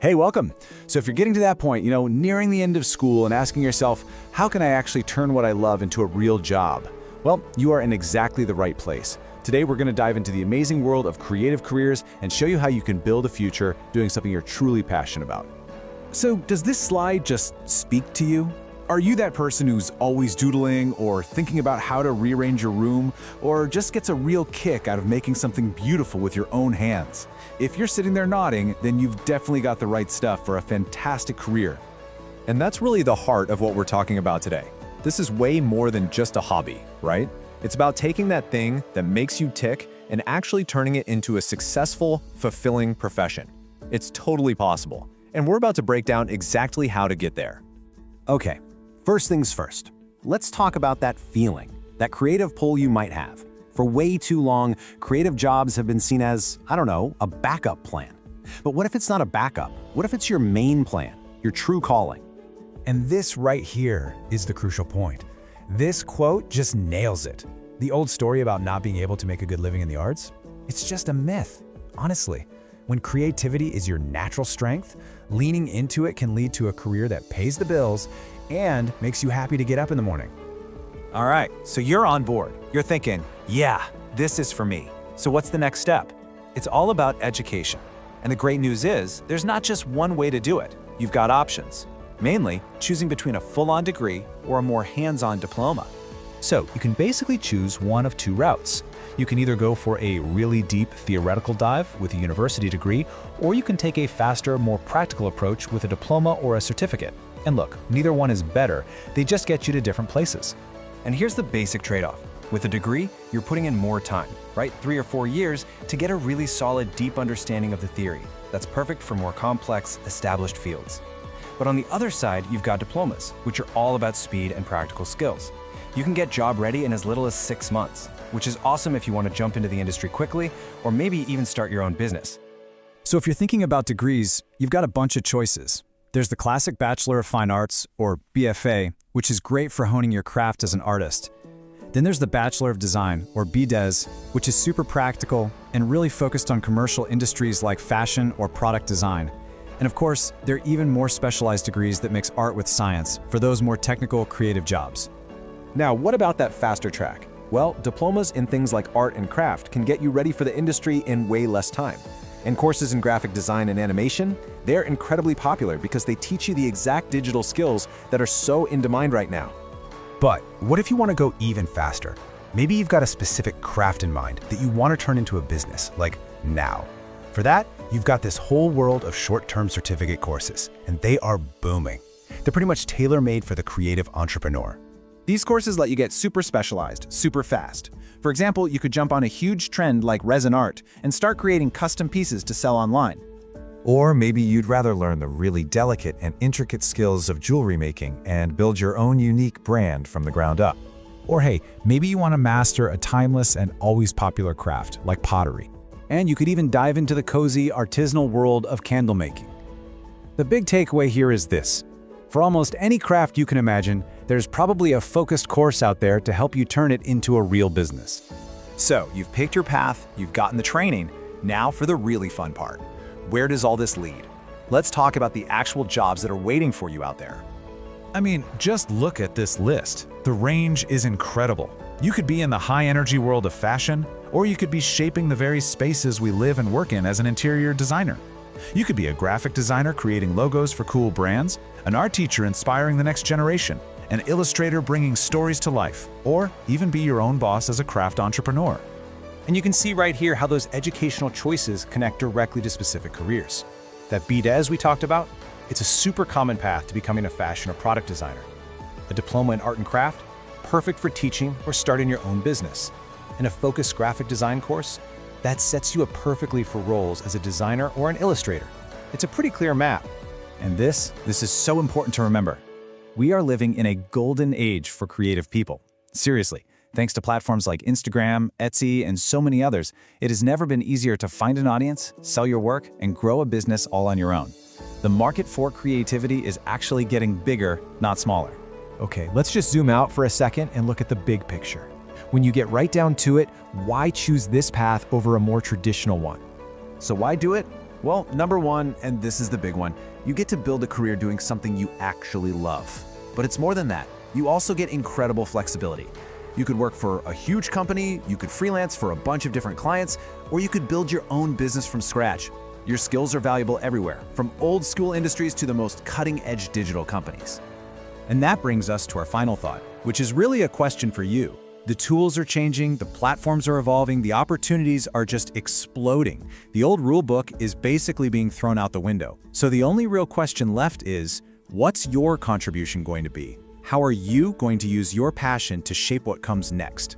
Hey, welcome. So if you're getting to that point, nearing the end of school and asking yourself, how can I actually turn what I love into a real job? Well, you are in exactly the right place. Today, we're going to dive into the amazing world of creative careers and show you how you can build a future doing something you're truly passionate about. So does this slide just speak to you? Are you that person who's always doodling or thinking about how to rearrange your room or just gets a real kick out of making something beautiful with your own hands? If you're sitting there nodding, then you've definitely got the right stuff for a fantastic career. And that's really the heart of what we're talking about today. This is way more than just a hobby, right? It's about taking that thing that makes you tick and actually turning it into a successful, fulfilling profession. It's totally possible, and we're about to break down exactly how to get there. Okay, first things first. Let's talk about that feeling, that creative pull you might have. For way too long, creative jobs have been seen as, a backup plan. But what if it's not a backup? What if it's your main plan, your true calling? And this right here is the crucial point. This quote just nails it. The old story about not being able to make a good living in the arts? It's just a myth, honestly. When creativity is your natural strength, leaning into it can lead to a career that pays the bills and makes you happy to get up in the morning. All right, so you're on board. You're thinking, yeah, this is for me. So what's the next step? It's all about education. And the great news is, there's not just one way to do it. You've got options. Mainly, choosing between a full-on degree or a more hands-on diploma. So you can basically choose one of two routes. You can either go for a really deep theoretical dive with a university degree, or you can take a faster, more practical approach with a diploma or a certificate. And look, neither one is better, they just get you to different places. And here's the basic trade-off. With a degree, you're putting in more time, right? 3 or 4 years to get a really solid, deep understanding of the theory. That's perfect for more complex, established fields. But on the other side, you've got diplomas, which are all about speed and practical skills. You can get job ready in as little as 6 months, which is awesome if you want to jump into the industry quickly, or maybe even start your own business. So if you're thinking about degrees, you've got a bunch of choices. There's the classic Bachelor of Fine Arts, or BFA, which is great for honing your craft as an artist. Then there's the Bachelor of Design, or BDes, which is super practical and really focused on commercial industries like fashion or product design. And of course, there are even more specialized degrees that mix art with science for those more technical, creative jobs. Now, what about that faster track? Well, diplomas in things like art and craft can get you ready for the industry in way less time. And courses in graphic design and animation, they're incredibly popular because they teach you the exact digital skills that are so in demand right now. But what if you want to go even faster? Maybe you've got a specific craft in mind that you want to turn into a business, like now. For that, you've got this whole world of short-term certificate courses, and they are booming. They're pretty much tailor-made for the creative entrepreneur. These courses let you get super specialized, super fast. For example, you could jump on a huge trend like resin art and start creating custom pieces to sell online. Or maybe you'd rather learn the really delicate and intricate skills of jewelry making and build your own unique brand from the ground up. Or hey, maybe you want to master a timeless and always popular craft, like pottery. And you could even dive into the cozy artisanal world of candle making. The big takeaway here is this. For almost any craft you can imagine, there's probably a focused course out there to help you turn it into a real business. So you've picked your path, you've gotten the training, now for the really fun part. Where does all this lead? Let's talk about the actual jobs that are waiting for you out there. I mean, just look at this list. The range is incredible. You could be in the high-energy world of fashion, or you could be shaping the very spaces we live and work in as an interior designer. You could be a graphic designer creating logos for cool brands, an art teacher inspiring the next generation, an illustrator bringing stories to life, or even be your own boss as a craft entrepreneur. And you can see right here how those educational choices connect directly to specific careers. That BDes we talked about, it's a super common path to becoming a fashion or product designer. A diploma in art and craft, perfect for teaching or starting your own business. And a focused graphic design course, that sets you up perfectly for roles as a designer or an illustrator. It's a pretty clear map. And this is so important to remember. We are living in a golden age for creative people. Seriously, thanks to platforms like Instagram, Etsy, and so many others, it has never been easier to find an audience, sell your work, and grow a business all on your own. The market for creativity is actually getting bigger, not smaller. Okay, let's just zoom out for a second and look at the big picture. When you get right down to it, why choose this path over a more traditional one? So why do it? Well, number one, and this is the big one, you get to build a career doing something you actually love. But it's more than that. You also get incredible flexibility. You could work for a huge company, you could freelance for a bunch of different clients, or you could build your own business from scratch. Your skills are valuable everywhere, from old school industries to the most cutting-edge digital companies. And that brings us to our final thought, which is really a question for you. The tools are changing, the platforms are evolving, the opportunities are just exploding. The old rulebook is basically being thrown out the window. So the only real question left is, what's your contribution going to be? How are you going to use your passion to shape what comes next?